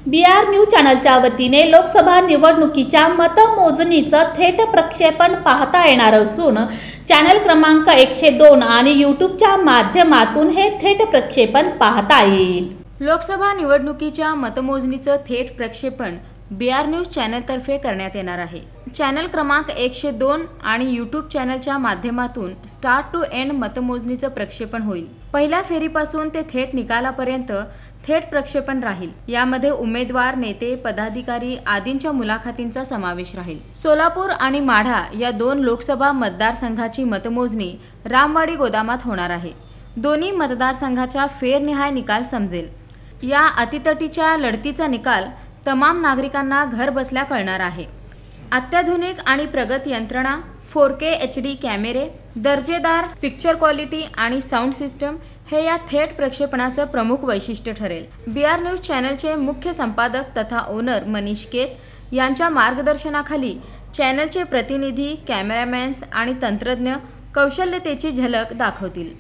BR news चॅनलच्या वतीने लोकसभा निवडणुकीच्या मतमोजणीचं थेट प्रक्षेपण पाहता येणार असून चॅनल क्रमांक 102 आणि यूट्यूबच्या माध्यमातून हे थेट प्रक्षेपण पाहता येईल। लोकसभा निवडणुकीच्या मतमोजणीचं थेट प्रक्षेपण BR न्यूज चॅनलतर्फे करण्यात येणार आहे। चॅनल क्रमांक 102 आणि यूट्यूब चॅनलच्या माध्यमातून स्टार्ट टू एंड मतमोजणीचं प्रक्षेपण होईल। पहिल्या फेरीपासून ते थेट निकालापर्यंत थेट प्रक्षेपण राहील। यामध्ये उमेदवार, नेते, पदाधिकारी आदींच्या मुलाखतींचा समावेश राहील। सोलापूर आणि माढा या 2 लोकसभा मतदारसंघाची मतमोजणी रामवाडी गोदामात होणार आहे। दोन्ही मतदारसंघाच्या फेरनिहाय निकाल समजेल। या अतितटीच्या लढतीचा निकाल तमाम नागरिकांना घर बसल्या कळणार आहे। अत्याधुनिक आणि प्रगत यंत्रणा, 4K HD कॅमेरे, दर्जेदार पिक्चर क्वालिटी आणि साऊंड सिस्टम हे या थेट प्रक्षेपणाचं प्रमुख वैशिष्ट्य ठरेल। BR न्यूज चॅनलचे मुख्य संपादक तथा ओनर मनीष केत यांच्या मार्गदर्शनाखाली चॅनलचे प्रतिनिधी, कॅमेरामॅन्स आणि तंत्रज्ञ कौशल्यतेची झलक दाखवतील।